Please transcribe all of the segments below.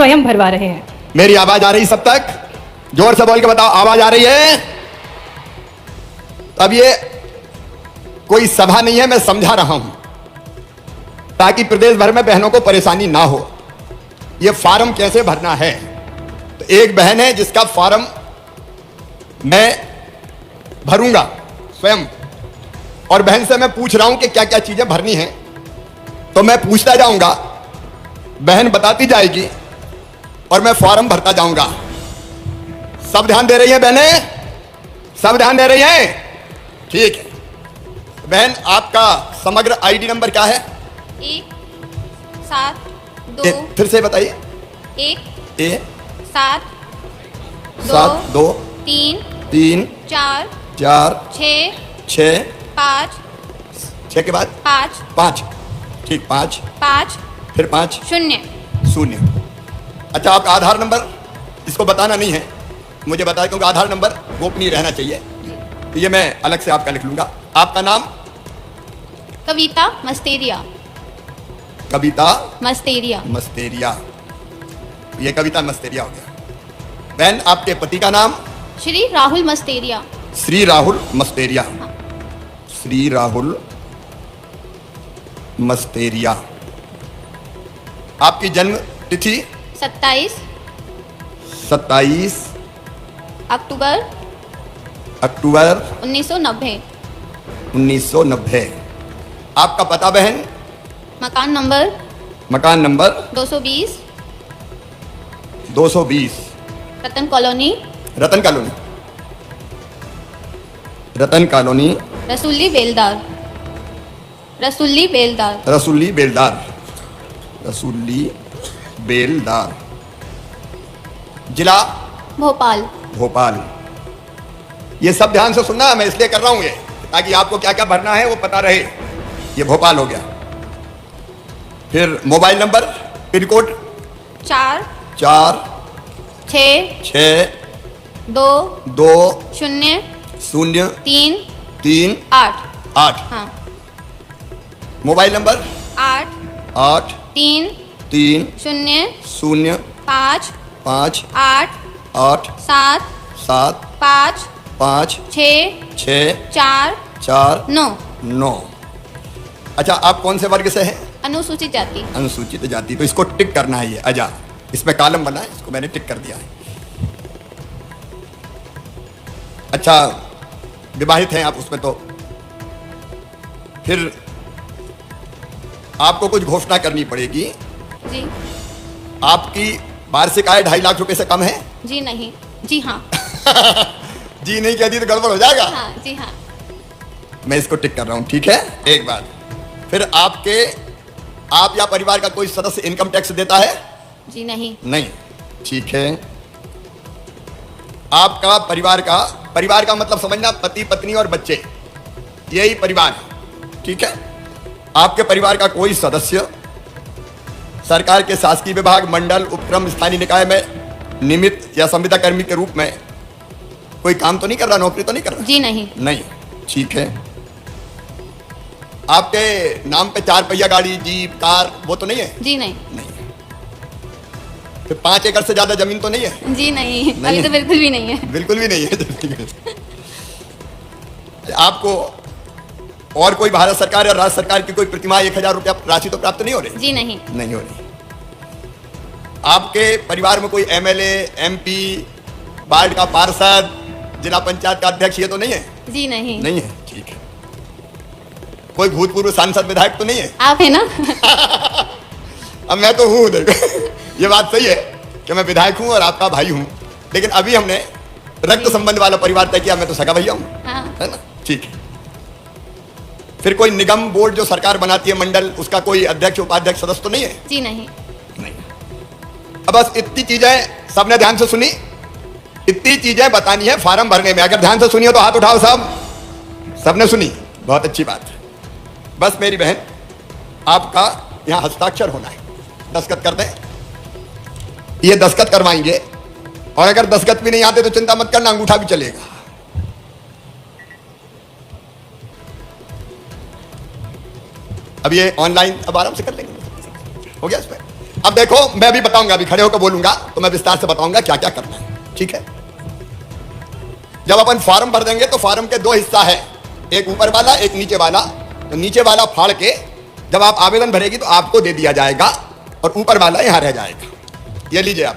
स्वयं भरवा रहे हैं। मेरी आवाज आ रही सब तक? जोर से बोल के बताओ, आवाज आ रही है? अब ये कोई सभा नहीं है, मैं समझा रहा हूं ताकि प्रदेश भर में बहनों को परेशानी ना हो। ये फॉर्म कैसे भरना है, तो एक बहन है जिसका फॉर्म मैं भरूंगा स्वयं, और बहन से मैं पूछ रहा हूं कि क्या क्या चीजें भरनी है, तो मैं पूछता जाऊंगा, बहन बताती जाएगी और मैं फॉर्म भरता जाऊंगा। सब ध्यान दे रही हैं बहनें? सब ध्यान दे रही हैं? ठीक है बहन, आपका समग्र आईडी नंबर क्या है? 1 7 फिर से बताइए। 1 7 2 3 3 4 4 6 6 5 6 के बाद 5 5। ठीक, 5 5 फिर 5 0 0। अच्छा, आपका आधार नंबर इसको बताना नहीं है, मुझे बताया, क्योंकि आधार नंबर गोपनीय रहना चाहिए, तो ये मैं अलग से आपका लिख लूंगा। आपका नाम? कविता मस्तेरिया। कविता मस्तेरिया। मस्तेरिया। ये कविता मस्तेरिया हो गया। बहन, आपके पति का नाम? श्री राहुल मस्तेरिया। श्री राहुल मस्तेरिया। श्री राहुल मस्तेरिया। आपकी जन्म तिथि? 27 अक्टूबर अक्टूबर 1990। 1990। आपका पता बहन? मकान नंबर मकान नंबर 220 220 रतन कॉलोनी, रतन कॉलोनी। रतन कॉलोनी, रसूली बेलदार। रसूली बेलदार। रसूली बेलदार। रसूली बेलदार। जिला? भोपाल। भोपाल। ये सब ध्यान से सुनना, मैं इसलिए कर रहा हूं ये, ताकि आपको क्या क्या भरना है वो पता रहे। ये भोपाल हो गया। फिर मोबाइल नंबर, पिन कोड? 4 4 6 6 2 2 0 0 3 3 8। 8। हाँ, मोबाइल नंबर? 8 8 3 3 0 0 5 5 8 8 7 7 5 5 6 6 4 4 9। 9। अच्छा, आप कौन से वर्ग से हैं? अनुसूचित जाति। अनुसूचित जाति। तो इसको टिक करना है, ये अजा, इसमें कॉलम बना है, इसको मैंने टिक कर दिया है। अच्छा, विवाहित हैं आप, उसमें तो फिर आपको कुछ घोषणा करनी पड़ेगी। जी आपकी वार्षिक आय 2.5 लाख रुपए से कम है? जी नहीं। जी हाँ। जी नहीं कहती तो गड़बड़ हो जाएगा। हाँ जी हाँ। मैं इसको टिक कर रहा हूं, ठीक है। एक बात, फिर आप या परिवार का कोई सदस्य इनकम टैक्स देता है? जी नहीं। नहीं, ठीक है। आपका परिवार का मतलब समझना, पति पत्नी और बच्चे, यही परिवार है, ठीक है। आपके परिवार का कोई सदस्य सरकार के शासकीय विभाग, मंडल, उपक्रम, स्थानीय निकाय में निमित्त या संविदा कर्मी के रूप में कोई काम तो नहीं कर रहा, नौकरी तो नहीं कर रहा? जी नहीं। नहीं, ठीक है। आपके नाम पे 4 पहिया गाड़ी, जीप, कार, वो तो नहीं है? जी नहीं। नहीं। फिर 5 एकड़ से ज्यादा जमीन तो नहीं है? जी नहीं, नहीं अभी तो बिल्कुल भी नहीं है। बिल्कुल भी नहीं है। आपको और कोई भारत सरकार या राज्य सरकार की कोई प्रतिमाह 1000 रुपया राशि तो प्राप्त नहीं हो रही? जी नहीं। नहीं हो रही। आपके परिवार में कोई एमएलए, एमपी, वार्ड का पार्षद, जिला पंचायत का अध्यक्ष, ये तो नहीं है? जी नहीं। नहीं है, ठीक है। कोई भूतपूर्व सांसद, विधायक तो नहीं है? आप है ना? अब मैं तो हूं, देखो ये बात सही है कि मैं विधायक हूं और आपका भाई हूं, लेकिन अभी हमने रक्त संबंध वाला परिवार तय किया, मैं तो सगा भैया हूं। हाँ। है ना, ठीक है। फिर कोई निगम, बोर्ड जो सरकार बनाती है, मंडल, उसका कोई अध्यक्ष, उपाध्यक्ष, सदस्य तो नहीं है? जी नहीं। नहीं। अब बस इतनी चीजें सबने ध्यान से सुनी, इतनी चीजें बतानी है फॉर्म भरने में। अगर ध्यान से सुनिए तो हाथ उठाओ सब। सबने सुनी, बहुत अच्छी बात है। बस मेरी बहन, आपका यहां हस्ताक्षर होना है, दस्तखत कर दें। ये दस्तखत करवाएंगे, और अगर दस्तखत भी नहीं आते तो चिंता मत करना, अंगूठा भी चलेगा। अब ये ऑनलाइन अब आराम से कर लेंगे, हो गया इसमें। अब देखो, मैं भी बताऊंगा, अभी खड़े होकर बोलूंगा तो मैं विस्तार से बताऊंगा क्या क्या करना है, ठीक है। जब अपन फॉर्म भर देंगे तो फॉर्म के दो हिस्सा है, एक ऊपर वाला एक नीचे वाला। तो नीचे वाला फाड़ के जब आप आवेदन भरेगी तो आपको दे दिया जाएगा और ऊपर वाला यहां रह जाएगा। ये लीजिए आप।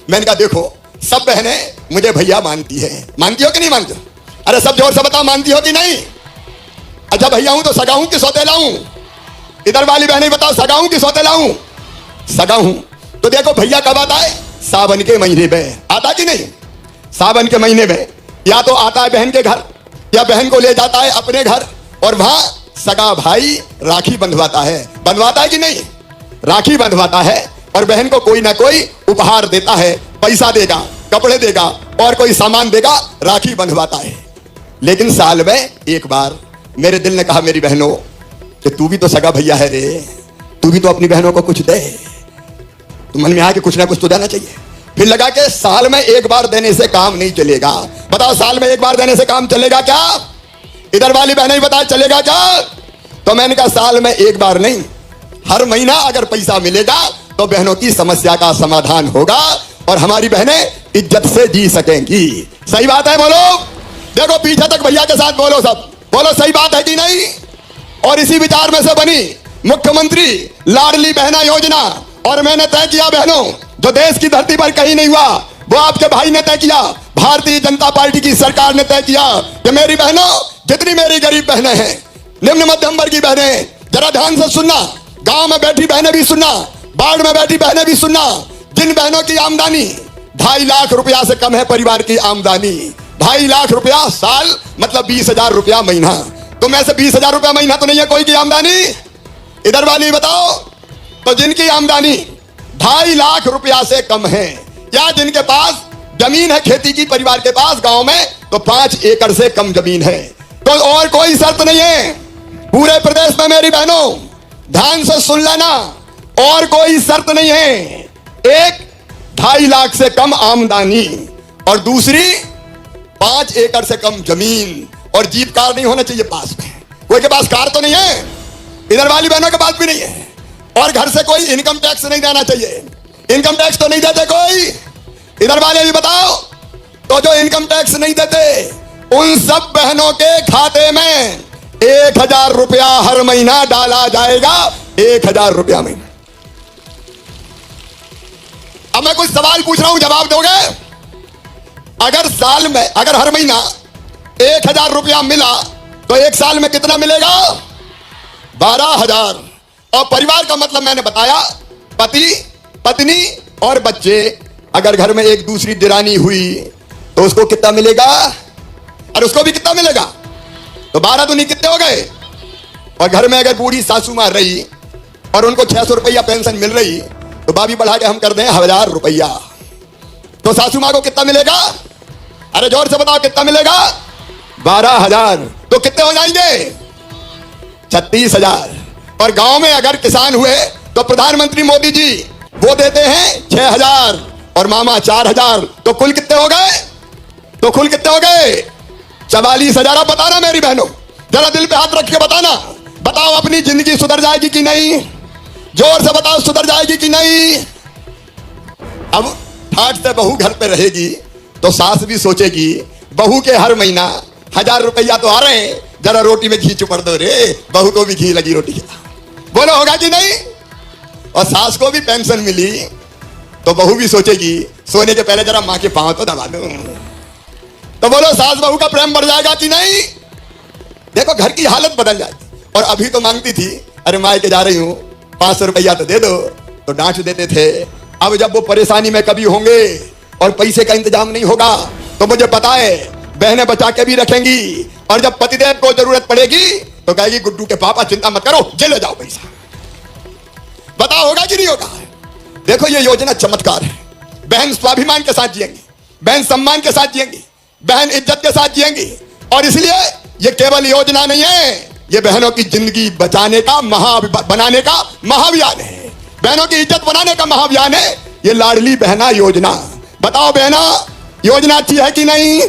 मैंने कहा देखो, सब बहनें मुझे भैया मानती है, मानती हो कि नहीं मानती हो? अरे सब जोर से बताओ, मानती हो कि नहीं? अच्छा भैया हूं तो सगा हूं कि सौतेला हूं? इधर वाली बहनें बताओ, सगा हूं कि सौतेला हूं? सगा हूं। तो देखो भैया कब आता है? सावन के महीने में आता कि नहीं? सावन के महीने में या तो आता है बहन के घर, या बहन को ले जाता है अपने घर और वहां सगा भाई राखी बंधवाता है। बंधवाता है कि नहीं? राखी बंधवाता है और बहन को कोई ना कोई उपहार देता है, पैसा देगा, कपड़े देगा और कोई सामान देगा, राखी बंधवाता है। लेकिन साल में एक बार मेरे दिल ने कहा, मेरी बहनों कि तू भी तो सगा भैया है रे, तू भी तो अपनी बहनों को कुछ दे। तो मन में आया कि कुछ ना कुछ तो देना चाहिए। फिर लगा कि साल में एक बार देने से काम नहीं चलेगा। बताओ साल में एक बार देने से काम चलेगा क्या? इधर वाली बहनें बताओ चलेगा क्या? तो मैंने कहा साल में एक बार नहीं, हर महीना अगर पैसा मिलेगा तो बहनों की समस्या का समाधान होगा और हमारी बहनें इज्जत से जी सकेंगी। सही बात है? बोलो। देखो पीछे तक भैया के साथ बोलो, सब बोलो सही बात है कि नहीं? और इसी विचार में से बनी मुख्यमंत्री लाडली बहना योजना। और मैंने तय किया बहनों, जो देश की धरती पर कहीं नहीं हुआ वो आपके भाई ने तय किया, भारतीय जनता पार्टी की सरकार ने तय किया कि मेरी बहनों, जितनी मेरी गरीब बहनें हैं, निम्न मध्यम वर्ग की बहनें, जरा ध्यान से सुनना, गांव में बैठी बहनें भी सुनना, बाढ़ में बैठी बहनें भी सुनना, जिन बहनों की आमदनी 2.5 लाख रुपया से कम है, परिवार की आमदनी 2.5 लाख रुपया साल मतलब 20,000 रुपया महीना। तो में से 20,000 रुपया महीना तो नहीं है कोई की आमदनी? इधर वाली बताओ। तो जिनकी आमदनी 2.5 लाख रुपया से कम है या जिनके पास जमीन है खेती की, परिवार के पास गांव में तो 5 एकड़ से कम जमीन है, तो और कोई शर्त नहीं है पूरे प्रदेश में। मेरी बहनों ध्यान से सुन लेना, और कोई शर्त नहीं है। एक 2.5 लाख से कम आमदनी और दूसरी 5 एकड़ से कम जमीन, और जीप कार नहीं होना चाहिए पास में। कोई के पास कार तो नहीं है, इधर वाली बहनों के पास भी नहीं है। और घर से कोई इनकम टैक्स नहीं देना चाहिए, इनकम टैक्स तो नहीं देते कोई। इधर वाले भी बताओ। तो जो इनकम टैक्स नहीं देते उन सब बहनों के खाते में 1,000 रुपया हर महीना डाला जाएगा। 1,000 रुपया महीना। अब मैं कुछ सवाल पूछ रहा हूं, जवाब दोगे? अगर साल में, अगर हर महीना 1,000 रुपया मिला तो एक साल में कितना मिलेगा? 12,000। और परिवार का मतलब मैंने बताया, पति, पत्नी और बच्चे। अगर घर में एक दूसरी दिरानी हुई तो उसको कितना मिलेगा? और उसको भी कितना मिलेगा? तो 12 दूनी कितने हो गए? और घर में अगर बूढ़ी सासू मां रही और उनको 600 रुपया पेंशन मिल रही तो भाभी बढ़ा के हम कर दें 1,000 रुपया, तो सासू मां को कितना मिलेगा? अरे जोर से बताओ कितना मिलेगा? 12,000। तो कितने हो जाएंगे? 36,000। और गांव में अगर किसान हुए तो प्रधानमंत्री मोदी जी वो देते हैं 6,000 और मामा 4,000। तो कुल कितने हो गए? तो कुल कितने हो गए? 44,000। आप बताना मेरी बहनों, जरा दिल पे हाथ रख के बताना। बताओ अपनी जिंदगी सुधर जाएगी कि नहीं? जोर से बताओ सुधर जाएगी कि नहीं? अब ठाठ से बहू घर पे रहेगी तो सास भी सोचेगी बहू के हर महीना 1,000 रुपया तो आ रहे हैं, जरा रोटी में घी चुपड़ दो रे, बहू को भी घी लगी रोटी का। बोलो होगा कि नहीं? और सास को भी पेंशन मिली तो बहू भी सोचेगी सोने के पहले जरा मां के पांव तो दबा दूं। तो बोलो सास बहू का प्रेम बढ़ जाएगा कि नहीं? देखो घर की हालत बदल जाती। और अभी तो मांगती थी, अरे माँ के जा रही हूं 500 रुपया तो दे दो, तो डांट देते थे। अब जब वो परेशानी में कभी होंगे और पैसे का इंतजाम नहीं होगा तो मुझे पता है बहनें बचा के भी रखेंगी, और जब पतिदेव को जरूरत पड़ेगी तो कहेगी गुड्डू के पापा चिंता मत करो, जे ले जाओ पैसा। बताओ होगा कि नहीं होगा? देखो ये योजना चमत्कार है। बहन स्वाभिमान के साथ जिएंगी, बहन सम्मान के साथ जिएंगी, बहन इज्जत के साथ जिएंगी। और इसलिए ये केवल योजना नहीं है, ये बहनों की जिंदगी बचाने का बनाने का महाअभियान है, बहनों की इज्जत बनाने का महाअभियान है ये लाडली बहना योजना। बताओ बहना, योजना अच्छी है कि नहीं?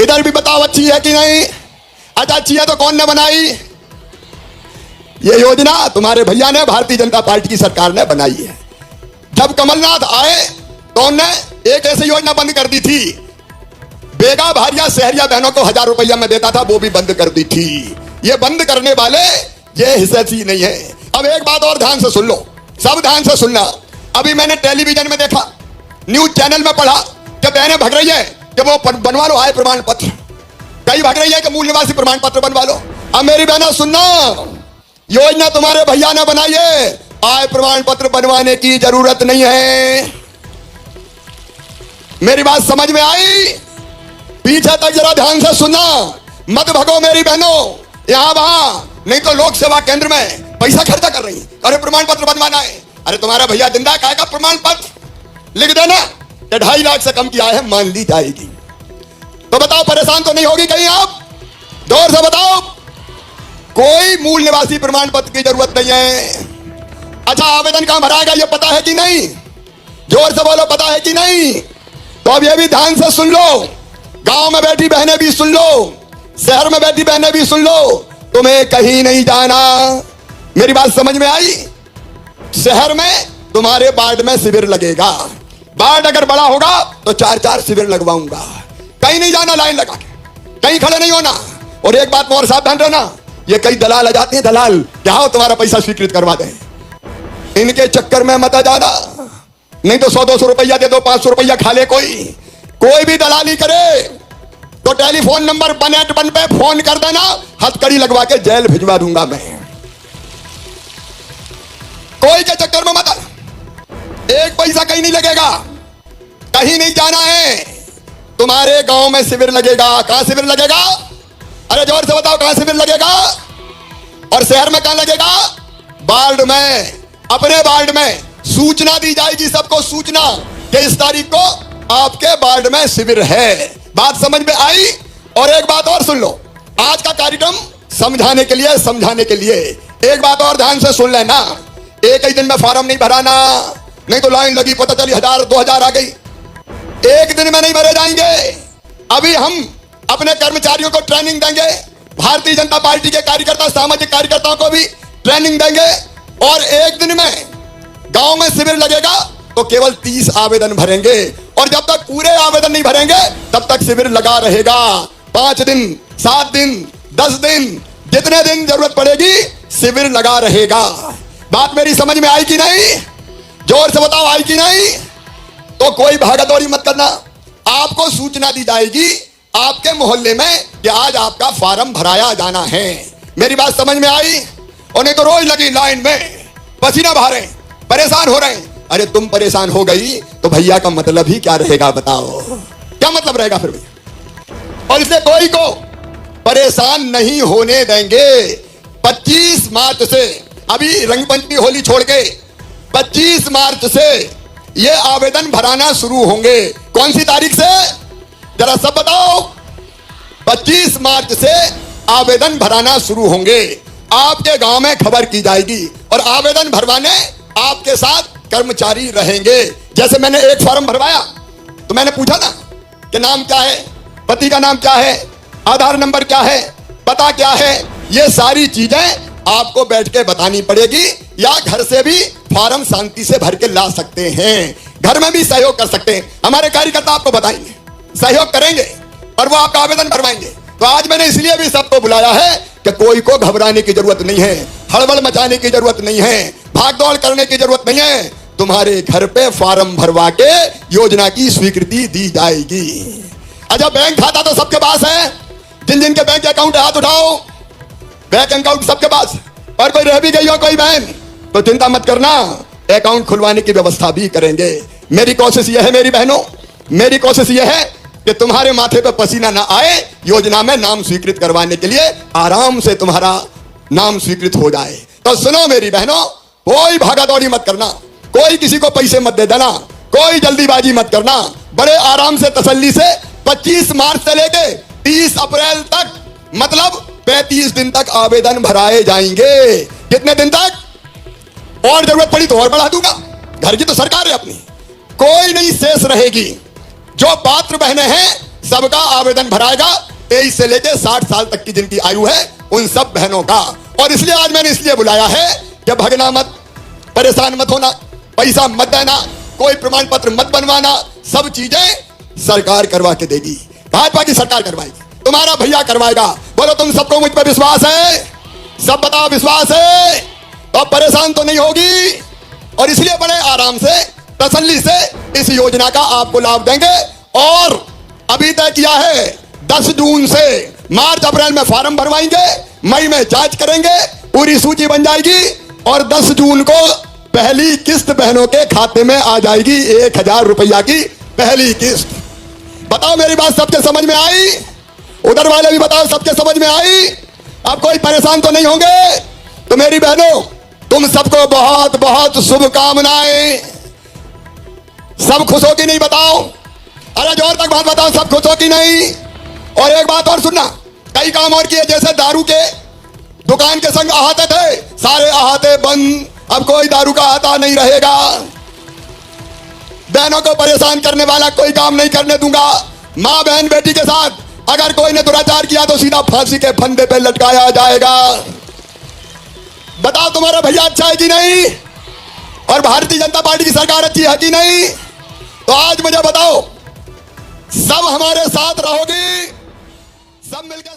इधर भी बताओ अच्छी है कि नहीं? अच्छा अच्छी है तो कौन ने बनाई? ये योजना तुम्हारे भैया ने, भारतीय जनता पार्टी की सरकार ने बनाई है। जब कमलनाथ आए तो उन्होंने एक ऐसी योजना बंद कर दी थी, बेगा भारिया शहरिया बहनों को 1000 रुपया में देता था, वो भी बंद कर दी थी। ये बंद करने वाले ये हिस्सेदारी नहीं है। अब एक बात और ध्यान से सुन लो, सब ध्यान से सुनना। अभी मैंने टेलीविजन में देखा, न्यूज चैनल में पढ़ा कि बहनें भग रही है कि वो बनवा लो आय प्रमाण पत्र, कई भग रही है कि मूल निवासी प्रमाण पत्र बनवा लो। अब मेरी बहनों सुनना, योजना तुम्हारे भैया ने बनाई है, आय प्रमाण पत्र बनवाने की जरूरत नहीं है। मेरी बात समझ में आई? पीछे तक जरा ध्यान से सुनना, मत भगो मेरी बहनों यहां वहां, नहीं तो लोक सेवा केंद्र में पैसा खर्चा कर रही, अरे प्रमाण पत्र बनवाना है। अरे तुम्हारा भैया जिंदा का प्रमाण पत्र लिख देना कि 2.5 लाख से कम की आय है, मान ली जाएगी। तो बताओ परेशान तो नहीं होगी कहीं आप? जोर से बताओ। कोई मूल निवासी प्रमाण पत्र की जरूरत नहीं है। अच्छा आवेदन कहां भराएगा ये पता है कि नहीं? जोर से बोलो, पता है कि नहीं? तो अब ये भी ध्यान से सुन लो, गांव में बैठी बहनें भी सुन लो, शहर में बैठी बहनें भी सुन लो, तुम्हें कहीं नहीं जाना। मेरी बात समझ में आई? शहर में तुम्हारे वार्ड में शिविर लगेगा, वार्ड अगर बड़ा होगा तो 4-4 शिविर लगवाऊंगा। कहीं नहीं जाना, लाइन लगा के कहीं खड़े नहीं होना। और एक बात में और सावधान रहना, ये कई दलाल आ जाते हैं, दलाल क्या हो तुम्हारा पैसा स्वीकृत करवा दें, इनके चक्कर में मत आ जाना। नहीं तो 100-200 रुपया दे दो, 500 रुपया खा ले कोई भी दलाली करे तो टेलीफोन नंबर 181 पे फोन कर देना, हथकड़ी लगवा के जेल भिजवा दूंगा मैं। कोई के चक्कर में मत आना, एक पैसा कहीं नहीं लगेगा, कहीं नहीं जाना है। तुम्हारे गांव में शिविर लगेगा। कहां शिविर लगेगा? अरे जोर से बताओ, कहां शिविर लगेगा? और शहर में कहां लगेगा? वार्ड में, अपने वार्ड में सूचना दी जाएगी, सबको सूचना कि इस तारीख को आपके वार्ड में शिविर है। बात समझ में आई? और एक बात और सुन लो, आज का कार्यक्रम समझाने के लिए, समझाने के लिए एक बात और ध्यान से सुन लेना, एक ही दिन में फॉर्म नहीं भराना, नहीं तो लाइन लगी, पता चली 1000-2000 आ गई। एक दिन में नहीं भरे जाएंगे। अभी हम अपने कर्मचारियों को ट्रेनिंग देंगे, भारतीय जनता पार्टी के कार्यकर्ता, सामाजिक कार्यकर्ताओं को भी ट्रेनिंग देंगे, और एक दिन में गांव में शिविर लगेगा तो केवल 30 आवेदन भरेंगे, और जब तक पूरे आवेदन नहीं भरेंगे तब तक शिविर लगा रहेगा। 5 दिन, 7 दिन, 10 दिन, जितने दिन जरूरत पड़ेगी शिविर लगा रहेगा। बात मेरी समझ में आई कि नहीं? जोर से बताओ, आई कि नहीं? तो कोई भागदौड़ी मत करना, आपको सूचना दी जाएगी आपके मोहल्ले में कि आज आपका फॉर्म भराया जाना है। मेरी बात समझ में आई? और नहीं तो रोज लगी लाइन में, पसीना बहा रहे, परेशान हो रहे हैं। अरे तुम परेशान हो गई तो भैया का मतलब ही क्या रहेगा? बताओ क्या मतलब रहेगा फिर भैया? और इसलिए कोई को परेशान नहीं होने देंगे। 25 मार्च से, अभी रंगपंचमी होली छोड़ के 25 मार्च से ये आवेदन भराना शुरू होंगे। कौन सी तारीख से? जरा सब बताओ। 25 मार्च से आवेदन भराना शुरू होंगे। आपके गांव में खबर की जाएगी और आवेदन भरवाने आपके साथ कर्मचारी रहेंगे। जैसे मैंने एक फॉर्म भरवाया तो मैंने पूछा ना कि नाम क्या है, पति का नाम क्या है, आधार नंबर क्या है, पता क्या है, ये सारी चीजें आपको बैठ के बतानी पड़ेगी, या घर से भी फॉर्म शांति से भर के ला सकते हैं, घर में भी सहयोग कर सकते हैं। हमारे कार्यकर्ता आपको बताएंगे, सहयोग करेंगे और वो आपका आवेदन भरवाएंगे। तो आज मैंने इसलिए भी सबको बुलाया है कि कोई को घबराने की जरूरत नहीं है, हड़बड़ मचाने की जरूरत नहीं है, भागदौड़ करने की जरूरत नहीं है। तुम्हारे घर पे फॉर्म भरवा के योजना की स्वीकृति दी जाएगी। अच्छा बैंक खाता तो सबके पास है, जिन जिन के बैंक अकाउंट है हाथ उठाओ। बैंक अकाउंट सबके पास, और कोई रह भी गई हो कोई बहन तो चिंता मत करना, अकाउंट खुलवाने की व्यवस्था भी करेंगे। मेरी कोशिश यह है मेरी बहनों, मेरी कोशिश यह है कि तुम्हारे माथे पे पसीना ना आए, योजना में नाम स्वीकृत करवाने के लिए आराम से तुम्हारा नाम स्वीकृत हो जाए। तो सुनो मेरी बहनों, कोई भागादौड़ी मत करना, कोई किसी को पैसे मत दे देना, कोई जल्दीबाजी मत करना, बड़े आराम से तसल्ली से 25 मार्च से लेके 30 अप्रैल तक, मतलब 35 दिन तक आवेदन भराए जाएंगे। कितने दिन तक? और जरूरत पड़ी तो और बढ़ा दूंगा, घर की तो सरकार है अपनी, कोई नहीं शेष रहेगी। जो पात्र बहनें हैं सबका आवेदन भराएगा। 23 से लेकर 60 साल तक की जिनकी आयु है उन सब बहनों का। और इसलिए आज मैंने इसलिए बुलाया है कि भगना मत, परेशान मत होना, पैसा मत देना, कोई प्रमाण पत्र मत बनवाना, सब चीजें सरकार करवा के देगी। भाजपा की सरकार करवाएगी, तुम्हारा भैया करवाएगा। बोलो तुम सबको मुझ पर विश्वास है? सब बताओ विश्वास है? तो परेशान तो नहीं होगी। और इसलिए बड़े आराम से तसल्ली से इस योजना का आपको लाभ देंगे। और अभी तय किया है 10 जून से मार्च अप्रैल में फॉर्म भरवाएंगे, मई में जांच करेंगे, पूरी सूची बन जाएगी और 10 जून को पहली किस्त बहनों के खाते में आ जाएगी। 1000 रुपया की पहली किस्त। बताओ मेरी बात सबके समझ में आई? उधर वाले भी बताओ सबके समझ में आई? अब कोई परेशान तो नहीं होंगे? तो मेरी बहनों तुम सबको बहुत बहुत शुभकामनाएं। सब खुश हो कि नहीं बताओ? अरे जोर तक बात बताओ, सब खुश हो कि नहीं? और एक बात और सुनना, कई काम और किए, जैसे दारू के दुकान के संग अहाते थे, सारे अहाते बंद, अब कोई दारू का अहाता नहीं रहेगा। बहनों को परेशान करने वाला कोई काम नहीं करने दूंगा। मां बहन बेटी के साथ अगर कोई ने दुराचार किया तो सीधा फांसी के फंदे पे लटकाया जाएगा। बताओ तुम्हारा भैया अच्छा है कि नहीं? और भारतीय जनता पार्टी की सरकार अच्छी है कि नहीं? तो आज मुझे बताओ, सब हमारे साथ रहोगी? सब मिलकर